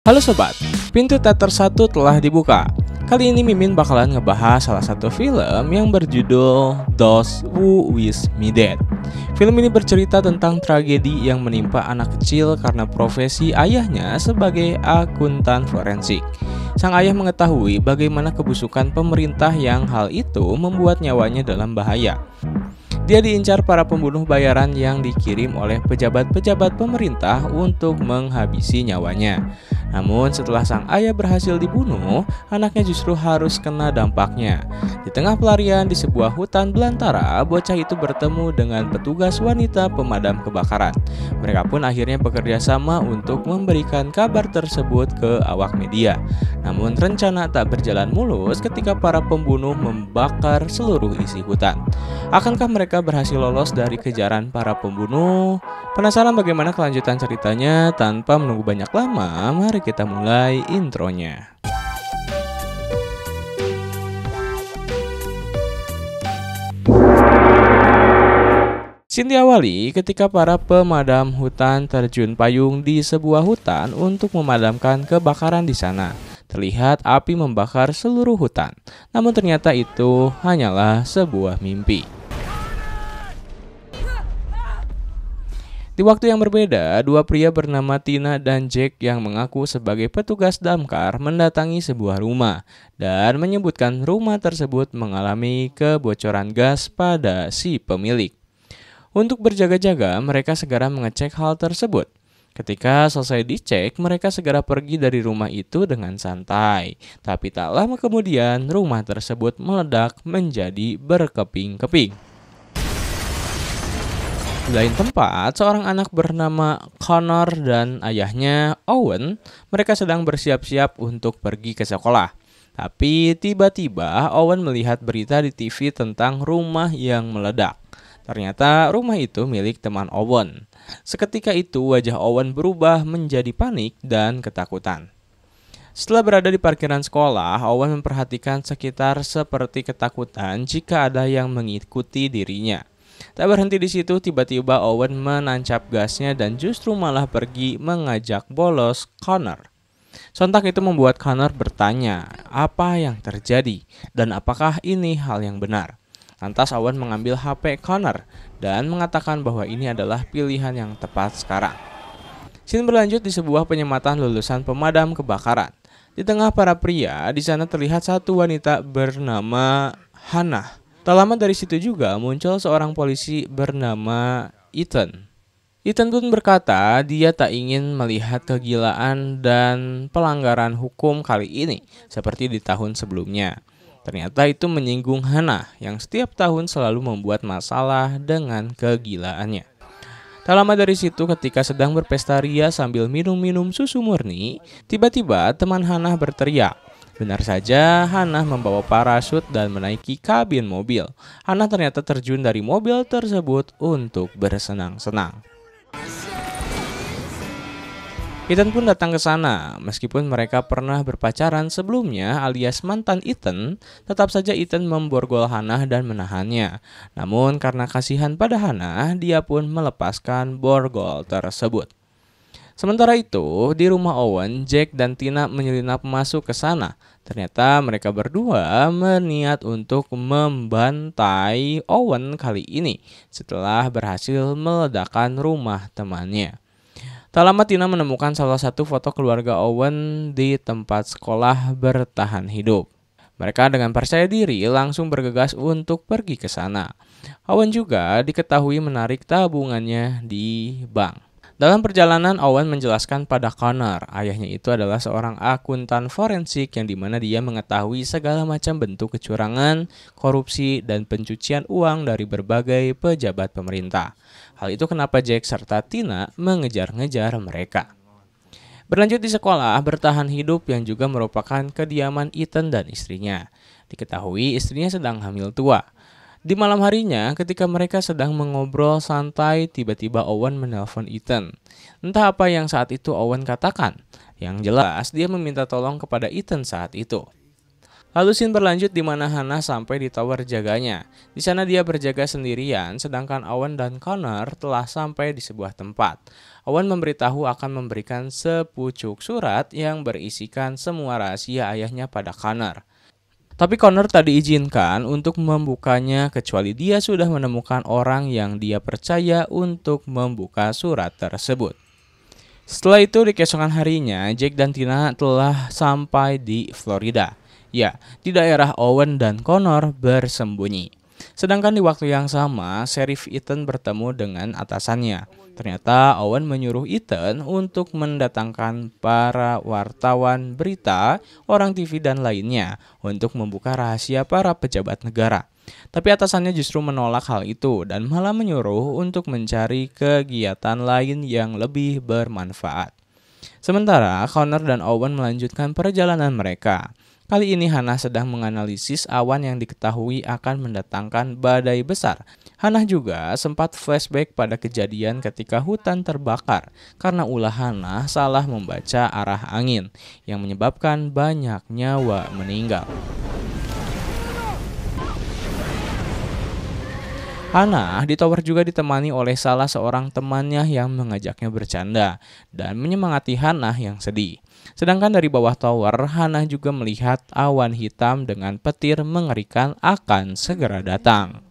Halo sobat, pintu teater 1 telah dibuka. Kali ini Mimin bakalan ngebahas salah satu film yang berjudul Those Who Wish Me Dead. Film ini bercerita tentang tragedi yang menimpa anak kecil karena profesi ayahnya sebagai akuntan forensik. Sang ayah mengetahui bagaimana kebusukan pemerintah yang hal itu membuat nyawanya dalam bahaya. Dia diincar para pembunuh bayaran yang dikirim oleh pejabat-pejabat pemerintah untuk menghabisi nyawanya. Namun setelah sang ayah berhasil dibunuh, anaknya justru harus kena dampaknya. Di tengah pelarian di sebuah hutan belantara, bocah itu bertemu dengan petugas wanita pemadam kebakaran. Mereka pun akhirnya bekerja sama untuk memberikan kabar tersebut ke awak media. Namun rencana tak berjalan mulus ketika para pembunuh membakar seluruh isi hutan. Akankah mereka berhasil lolos dari kejaran para pembunuh? Penasaran bagaimana kelanjutan ceritanya? Tanpa menunggu banyak lama, mari kita mulai intronya. Scene diawali ketika para pemadam hutan terjun payung di sebuah hutan untuk memadamkan kebakaran di sana. Terlihat api membakar seluruh hutan, namun ternyata itu hanyalah sebuah mimpi. Di waktu yang berbeda, dua pria bernama Tina dan Jack yang mengaku sebagai petugas damkar mendatangi sebuah rumah dan menyebutkan rumah tersebut mengalami kebocoran gas pada si pemilik. Untuk berjaga-jaga, mereka segera mengecek hal tersebut. Ketika selesai dicek, mereka segera pergi dari rumah itu dengan santai. Tapi tak lama kemudian, rumah tersebut meledak menjadi berkeping-keping. Di lain tempat, seorang anak bernama Connor dan ayahnya Owen, mereka sedang bersiap-siap untuk pergi ke sekolah. Tapi tiba-tiba Owen melihat berita di TV tentang rumah yang meledak. Ternyata rumah itu milik teman Owen. Seketika itu wajah Owen berubah menjadi panik dan ketakutan. Setelah berada di parkiran sekolah, Owen memperhatikan sekitar seperti ketakutan jika ada yang mengikuti dirinya. Tak berhenti di situ, tiba-tiba Owen menancap gasnya dan justru malah pergi mengajak bolos Connor. Sontak itu membuat Connor bertanya, apa yang terjadi dan apakah ini hal yang benar? Lantas Owen mengambil HP Connor dan mengatakan bahwa ini adalah pilihan yang tepat sekarang. Scene berlanjut di sebuah penyematan lulusan pemadam kebakaran. Di tengah para pria, di sana terlihat satu wanita bernama Hannah. Tak lama dari situ juga muncul seorang polisi bernama Ethan. Ethan pun berkata dia tak ingin melihat kegilaan dan pelanggaran hukum kali ini seperti di tahun sebelumnya. Ternyata itu menyinggung Hannah yang setiap tahun selalu membuat masalah dengan kegilaannya. Tak lama dari situ ketika sedang berpesta ria sambil minum-minum susu murni, tiba-tiba teman Hannah berteriak. Benar saja, Hannah membawa parasut dan menaiki kabin mobil. Hannah ternyata terjun dari mobil tersebut untuk bersenang-senang. Ethan pun datang ke sana. Meskipun mereka pernah berpacaran sebelumnya alias mantan Ethan, tetap saja Ethan memborgol Hannah dan menahannya. Namun karena kasihan pada Hannah, dia pun melepaskan borgol tersebut. Sementara itu, di rumah Owen, Jack dan Tina menyelinap masuk ke sana. Ternyata mereka berdua berniat untuk membantai Owen kali ini setelah berhasil meledakkan rumah temannya. Tak lama Tina menemukan salah satu foto keluarga Owen di tempat sekolah bertahan hidup. Mereka dengan percaya diri langsung bergegas untuk pergi ke sana. Owen juga diketahui menarik tabungannya di bank. Dalam perjalanan, Owen menjelaskan pada Connor, ayahnya itu adalah seorang akuntan forensik yang dimana dia mengetahui segala macam bentuk kecurangan, korupsi, dan pencucian uang dari berbagai pejabat pemerintah. Hal itu kenapa Jack serta Tina mengejar-ngejar mereka. Berlanjut di sekolah, bertahan hidup yang juga merupakan kediaman Ethan dan istrinya. Diketahui istrinya sedang hamil tua. Di malam harinya, ketika mereka sedang mengobrol santai, tiba-tiba Owen menelpon Ethan. Entah apa yang saat itu Owen katakan. Yang jelas, dia meminta tolong kepada Ethan saat itu. Lalu scene berlanjut di mana Hannah sampai di tower jaganya. Di sana dia berjaga sendirian, sedangkan Owen dan Connor telah sampai di sebuah tempat. Owen memberitahu akan memberikan sepucuk surat yang berisikan semua rahasia ayahnya pada Connor. Tapi Connor tak diizinkan untuk membukanya kecuali dia sudah menemukan orang yang dia percaya untuk membuka surat tersebut. Setelah itu di keesokan harinya, Jake dan Tina telah sampai di Florida. Ya, di daerah Owen dan Connor bersembunyi. Sedangkan di waktu yang sama, Sheriff Ethan bertemu dengan atasannya. Ternyata Owen menyuruh Ethan untuk mendatangkan para wartawan berita, orang TV dan lainnya untuk membuka rahasia para pejabat negara. Tapi atasannya justru menolak hal itu dan malah menyuruh untuk mencari kegiatan lain yang lebih bermanfaat. Sementara Connor dan Owen melanjutkan perjalanan mereka. Kali ini Hannah sedang menganalisis awan yang diketahui akan mendatangkan badai besar. Hannah juga sempat flashback pada kejadian ketika hutan terbakar karena ulah Hannah salah membaca arah angin yang menyebabkan banyak nyawa meninggal. Hannah di tower juga ditemani oleh salah seorang temannya yang mengajaknya bercanda dan menyemangati Hannah yang sedih. Sedangkan dari bawah tower, Hannah juga melihat awan hitam dengan petir mengerikan akan segera datang.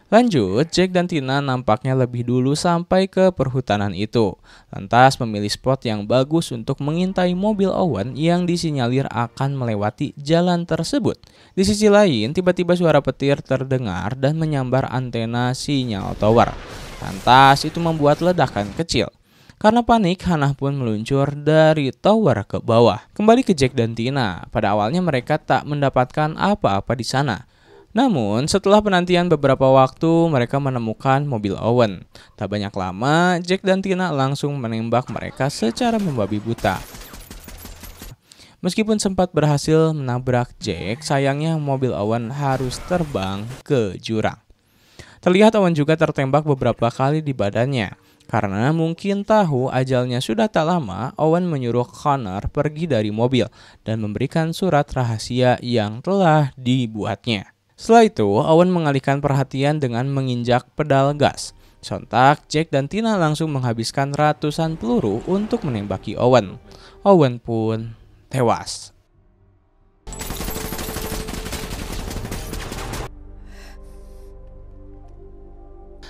Lanjut, Jake dan Tina nampaknya lebih dulu sampai ke perhutanan itu. Lantas memilih spot yang bagus untuk mengintai mobil Owen yang disinyalir akan melewati jalan tersebut. Di sisi lain, tiba-tiba suara petir terdengar dan menyambar antena sinyal tower. Lantas itu membuat ledakan kecil. Karena panik, Hannah pun meluncur dari tower ke bawah. Kembali ke Jake dan Tina, pada awalnya mereka tak mendapatkan apa-apa di sana. Namun, setelah penantian beberapa waktu, mereka menemukan mobil Owen. Tak banyak lama, Jake dan Tina langsung menembak mereka secara membabi buta. Meskipun sempat berhasil menabrak Jake, sayangnya mobil Owen harus terbang ke jurang. Terlihat Owen juga tertembak beberapa kali di badannya. Karena mungkin tahu ajalnya sudah tak lama, Owen menyuruh Connor pergi dari mobil dan memberikan surat rahasia yang telah dibuatnya. Setelah itu, Owen mengalihkan perhatian dengan menginjak pedal gas. Sontak, Jake dan Tina langsung menghabiskan ratusan peluru untuk menembaki Owen. Owen pun tewas.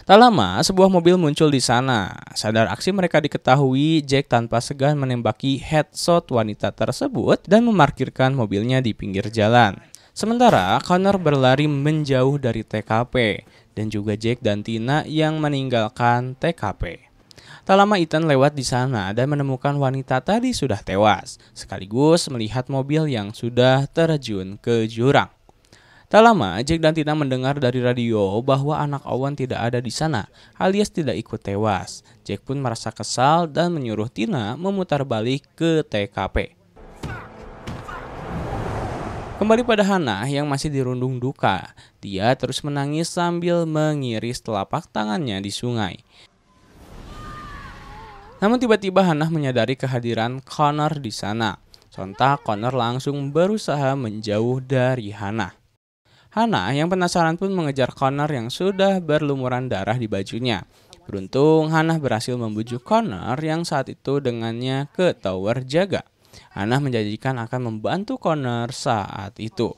Tak lama, sebuah mobil muncul di sana. Sadar aksi mereka diketahui, Jake tanpa segan menembaki headshot wanita tersebut dan memarkirkan mobilnya di pinggir jalan. Sementara Connor berlari menjauh dari TKP dan juga Jake dan Tina yang meninggalkan TKP. Tak lama Ethan lewat di sana dan menemukan wanita tadi sudah tewas, sekaligus melihat mobil yang sudah terjun ke jurang. Tak lama Jake dan Tina mendengar dari radio bahwa anak Owen tidak ada di sana, alias tidak ikut tewas. Jake pun merasa kesal dan menyuruh Tina memutar balik ke TKP. Kembali pada Hannah yang masih dirundung duka, dia terus menangis sambil mengiris telapak tangannya di sungai. Namun tiba-tiba Hannah menyadari kehadiran Connor di sana. Sontak Connor langsung berusaha menjauh dari Hannah. Hannah yang penasaran pun mengejar Connor yang sudah berlumuran darah di bajunya. Beruntung Hannah berhasil membujuk Connor yang saat itu dengannya ke tower jaga. Hannah menjanjikan akan membantu Connor saat itu.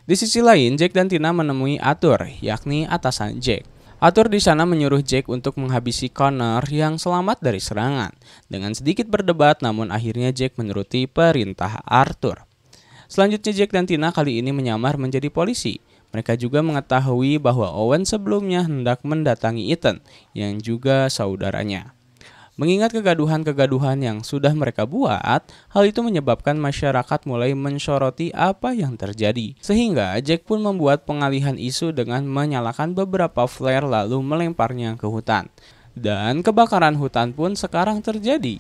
Di sisi lain, Jake dan Tina menemui Arthur, yakni atasan Jake. Arthur di sana menyuruh Jake untuk menghabisi Connor yang selamat dari serangan. Dengan sedikit berdebat, namun akhirnya Jake menuruti perintah Arthur. Selanjutnya Jake dan Tina kali ini menyamar menjadi polisi. Mereka juga mengetahui bahwa Owen sebelumnya hendak mendatangi Ethan, yang juga saudaranya. Mengingat kegaduhan-kegaduhan yang sudah mereka buat, hal itu menyebabkan masyarakat mulai mensoroti apa yang terjadi. Sehingga Jack pun membuat pengalihan isu dengan menyalakan beberapa flare lalu melemparnya ke hutan. Dan kebakaran hutan pun sekarang terjadi.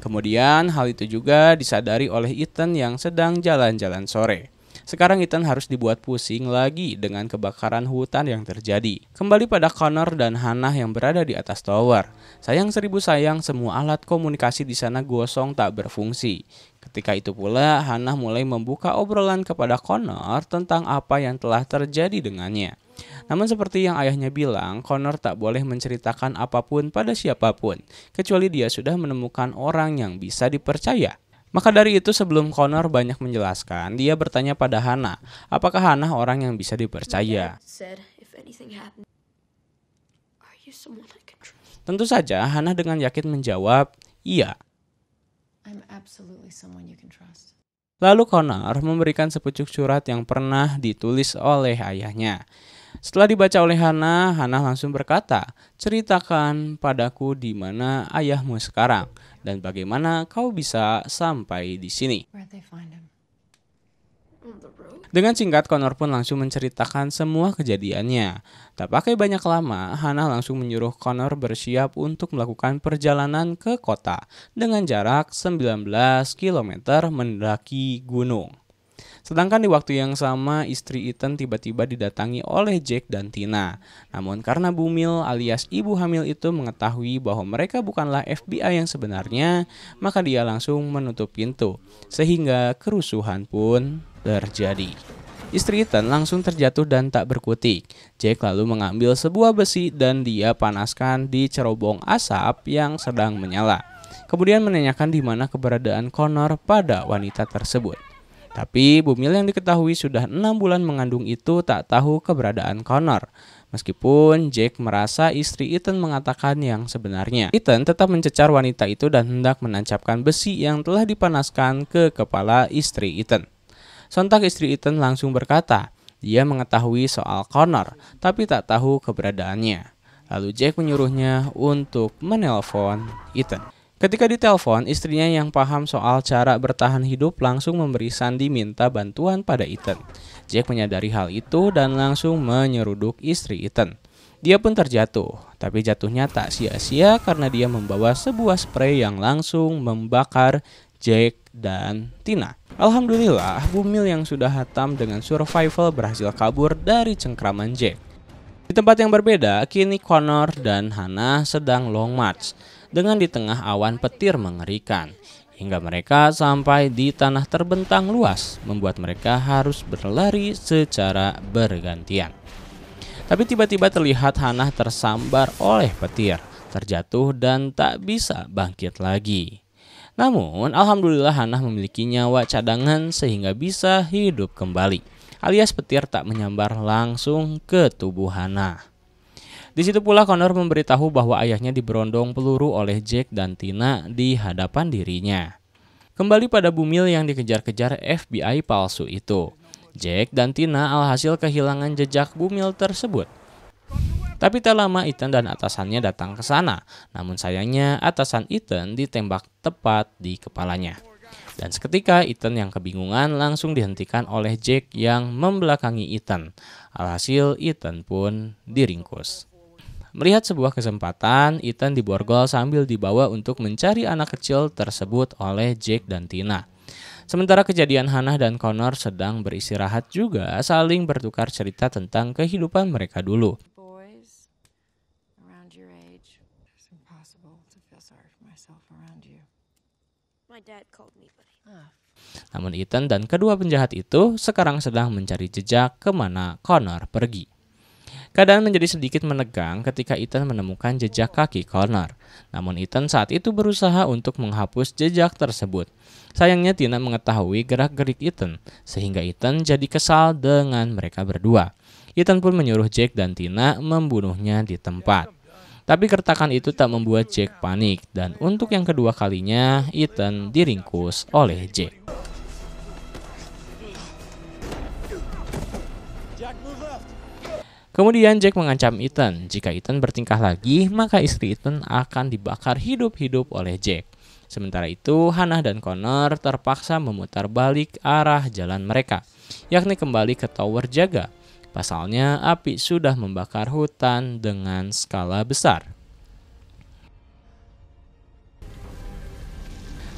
Kemudian hal itu juga disadari oleh Ethan yang sedang jalan-jalan sore. Sekarang Ethan harus dibuat pusing lagi dengan kebakaran hutan yang terjadi. Kembali pada Connor dan Hannah yang berada di atas tower. Sayang seribu sayang, semua alat komunikasi di sana gosong tak berfungsi. Ketika itu pula Hannah mulai membuka obrolan kepada Connor tentang apa yang telah terjadi dengannya. Namun seperti yang ayahnya bilang, Connor tak boleh menceritakan apapun pada siapapun, kecuali dia sudah menemukan orang yang bisa dipercaya. Maka dari itu sebelum Connor banyak menjelaskan, dia bertanya pada Hannah, apakah Hannah orang yang bisa dipercaya? Tentu saja Hannah dengan yakin menjawab, iya. Lalu Connor memberikan sepucuk surat yang pernah ditulis oleh ayahnya. Setelah dibaca oleh Hannah, Hannah langsung berkata, ceritakan padaku di mana ayahmu sekarang dan bagaimana kau bisa sampai di sini. Dengan singkat, Connor pun langsung menceritakan semua kejadiannya. Tak pakai banyak lama, Hannah langsung menyuruh Connor bersiap untuk melakukan perjalanan ke kota dengan jarak 19 km mendaki gunung. Sedangkan di waktu yang sama, istri Ethan tiba-tiba didatangi oleh Jake dan Tina. Namun karena Bumil alias ibu hamil itu mengetahui bahwa mereka bukanlah FBI yang sebenarnya, maka dia langsung menutup pintu, sehingga kerusuhan pun terjadi. Istri Ethan langsung terjatuh dan tak berkutik. Jake lalu mengambil sebuah besi dan dia panaskan di cerobong asap yang sedang menyala. Kemudian menanyakan di mana keberadaan Connor pada wanita tersebut. Tapi Bumil yang diketahui sudah 6 bulan mengandung itu tak tahu keberadaan Connor. Meskipun Jake merasa istri Ethan mengatakan yang sebenarnya. Ethan tetap mencecar wanita itu dan hendak menancapkan besi yang telah dipanaskan ke kepala istri Ethan. Sontak istri Ethan langsung berkata, dia mengetahui soal Connor, tapi tak tahu keberadaannya. Lalu Jake menyuruhnya untuk menelpon Ethan. Ketika ditelepon, istrinya yang paham soal cara bertahan hidup langsung memberi sandi minta bantuan pada Ethan. Jack menyadari hal itu dan langsung menyeruduk istri Ethan. Dia pun terjatuh, tapi jatuhnya tak sia-sia karena dia membawa sebuah spray yang langsung membakar Jack dan Tina. Alhamdulillah, Bumil yang sudah hatam dengan survival berhasil kabur dari cengkraman Jack. Di tempat yang berbeda, kini Connor dan Hannah sedang long march dengan di tengah awan petir mengerikan, hingga mereka sampai di tanah terbentang luas, membuat mereka harus berlari secara bergantian. Tapi tiba-tiba terlihat Hannah tersambar oleh petir, terjatuh dan tak bisa bangkit lagi. Namun, alhamdulillah Hannah memiliki nyawa cadangan sehingga bisa hidup kembali, alias petir tak menyambar langsung ke tubuh Hannah. Di situ pula Connor memberitahu bahwa ayahnya diberondong peluru oleh Jack dan Tina di hadapan dirinya. Kembali pada Bumil yang dikejar-kejar FBI palsu itu. Jack dan Tina alhasil kehilangan jejak Bumil tersebut. Tapi tak lama Ethan dan atasannya datang ke sana. Namun sayangnya atasan Ethan ditembak tepat di kepalanya. Dan seketika Ethan yang kebingungan langsung dihentikan oleh Jack yang membelakangi Ethan. Alhasil Ethan pun diringkus. Melihat sebuah kesempatan, Ethan diborgol sambil dibawa untuk mencari anak kecil tersebut oleh Jack dan Tina. Sementara kejadian Hannah dan Connor sedang beristirahat juga saling bertukar cerita tentang kehidupan mereka dulu. Namun Ethan dan kedua penjahat itu sekarang sedang mencari jejak kemana Connor pergi. Keadaan menjadi sedikit menegang ketika Ethan menemukan jejak kaki Connor. Namun Ethan saat itu berusaha untuk menghapus jejak tersebut. Sayangnya Tina mengetahui gerak-gerik Ethan, sehingga Ethan jadi kesal dengan mereka berdua. Ethan pun menyuruh Jack dan Tina membunuhnya di tempat. Tapi kertakan itu tak membuat Jack panik, dan untuk yang kedua kalinya Ethan diringkus oleh Jack. Kemudian Jack mengancam Ethan, jika Ethan bertingkah lagi, maka istri Ethan akan dibakar hidup-hidup oleh Jack. Sementara itu, Hannah dan Connor terpaksa memutar balik arah jalan mereka, yakni kembali ke tower jaga. Pasalnya, api sudah membakar hutan dengan skala besar.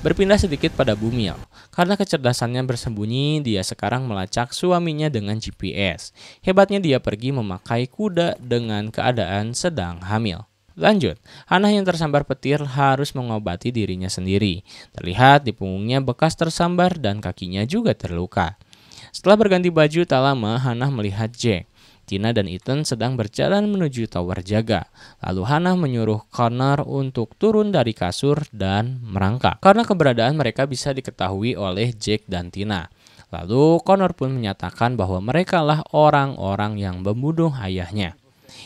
Berpindah sedikit pada Bumil. Karena kecerdasannya bersembunyi, dia sekarang melacak suaminya dengan GPS. Hebatnya dia pergi memakai kuda dengan keadaan sedang hamil. Lanjut, Hannah yang tersambar petir harus mengobati dirinya sendiri. Terlihat di punggungnya bekas tersambar dan kakinya juga terluka. Setelah berganti baju tak lama, Hannah melihat Jack. Tina dan Ethan sedang berjalan menuju tower jaga. Lalu Hannah menyuruh Connor untuk turun dari kasur dan merangkak. Karena keberadaan mereka bisa diketahui oleh Jack dan Tina. Lalu Connor pun menyatakan bahwa merekalah orang-orang yang membunuh ayahnya.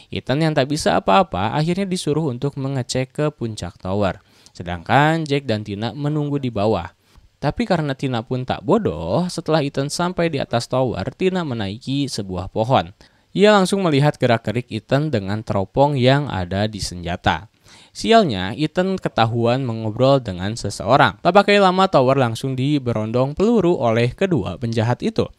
Ethan yang tak bisa apa-apa akhirnya disuruh untuk mengecek ke puncak tower. Sedangkan Jack dan Tina menunggu di bawah. Tapi karena Tina pun tak bodoh, setelah Ethan sampai di atas tower, Tina menaiki sebuah pohon. Ia langsung melihat gerak-gerik Ethan dengan teropong yang ada di senjata. Sialnya, Ethan ketahuan mengobrol dengan seseorang. Tak pakai lama, tower langsung diberondong peluru oleh kedua penjahat itu.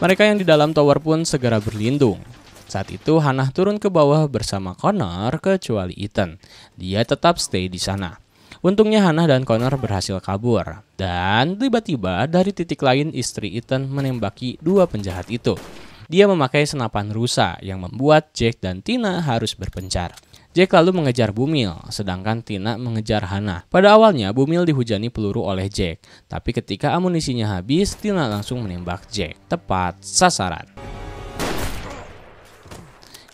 Mereka yang di dalam tower pun segera berlindung. Saat itu Hannah turun ke bawah bersama Connor kecuali Ethan. Dia tetap stay di sana. Untungnya Hannah dan Connor berhasil kabur. Dan tiba-tiba dari titik lain istri Ethan menembaki dua penjahat itu. Dia memakai senapan rusa yang membuat Jack dan Tina harus berpencar. Jack lalu mengejar Bumil, sedangkan Tina mengejar Hannah. Pada awalnya Bumil dihujani peluru oleh Jack, tapi ketika amunisinya habis, Tina langsung menembak Jack, tepat sasaran.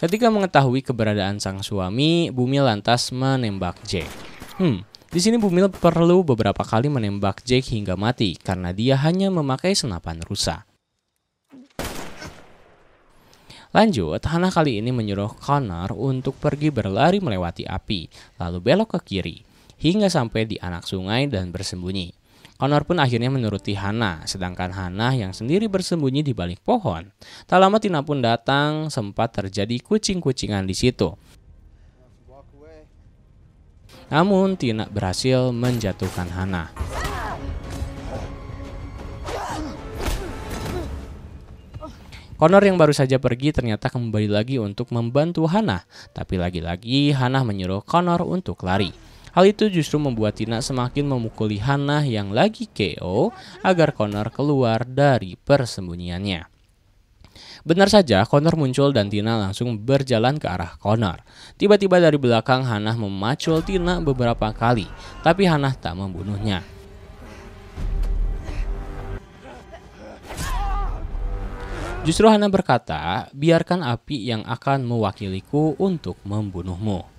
Ketika mengetahui keberadaan sang suami, Bumil lantas menembak Jack. Di sini Bumil perlu beberapa kali menembak Jack hingga mati karena dia hanya memakai senapan rusa. Lanjut, Hannah kali ini menyuruh Connor untuk pergi berlari melewati api, lalu belok ke kiri, hingga sampai di anak sungai dan bersembunyi. Connor pun akhirnya menuruti Hannah, sedangkan Hannah yang sendiri bersembunyi di balik pohon. Tak lama Tina pun datang, sempat terjadi kucing-kucingan di situ. Namun Tina berhasil menjatuhkan Hannah. Connor yang baru saja pergi ternyata kembali lagi untuk membantu Hannah, tapi lagi-lagi Hannah menyuruh Connor untuk lari. Hal itu justru membuat Tina semakin memukuli Hannah yang lagi KO agar Connor keluar dari persembunyiannya. Benar saja, Connor muncul dan Tina langsung berjalan ke arah Connor. Tiba-tiba dari belakang Hannah memacul Tina beberapa kali, tapi Hannah tak membunuhnya. Justru Hannah berkata, biarkan api yang akan mewakiliku untuk membunuhmu.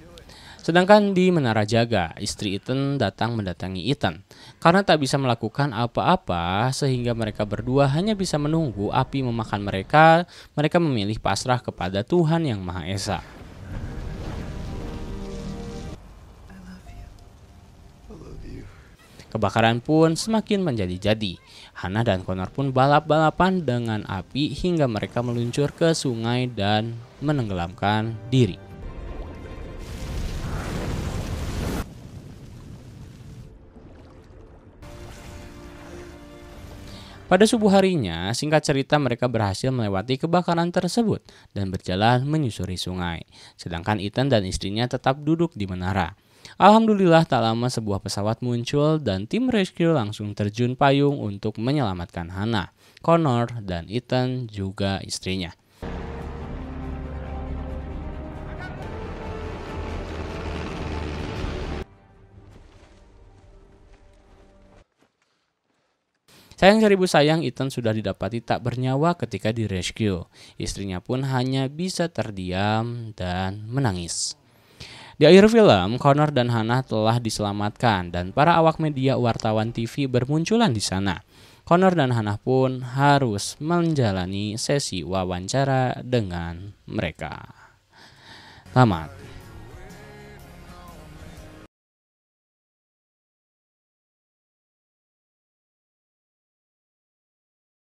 Sedangkan di menara jaga, istri Ethan datang mendatangi Ethan. Karena tak bisa melakukan apa-apa sehingga mereka berdua hanya bisa menunggu api memakan mereka, mereka memilih pasrah kepada Tuhan Yang Maha Esa. Kebakaran pun semakin menjadi-jadi. Hannah dan Connor pun balap-balapan dengan api hingga mereka meluncur ke sungai dan menenggelamkan diri. Pada subuh harinya, singkat cerita mereka berhasil melewati kebakaran tersebut dan berjalan menyusuri sungai. Sedangkan Ethan dan istrinya tetap duduk di menara. Alhamdulillah tak lama sebuah pesawat muncul dan tim rescue langsung terjun payung untuk menyelamatkan Hannah, Connor, dan Ethan juga istrinya. Sayang seribu sayang, Ethan sudah didapati tak bernyawa ketika direscue. Istrinya pun hanya bisa terdiam dan menangis. Di akhir film, Connor dan Hannah telah diselamatkan dan para awak media wartawan TV bermunculan di sana. Connor dan Hannah pun harus menjalani sesi wawancara dengan mereka. Tamat.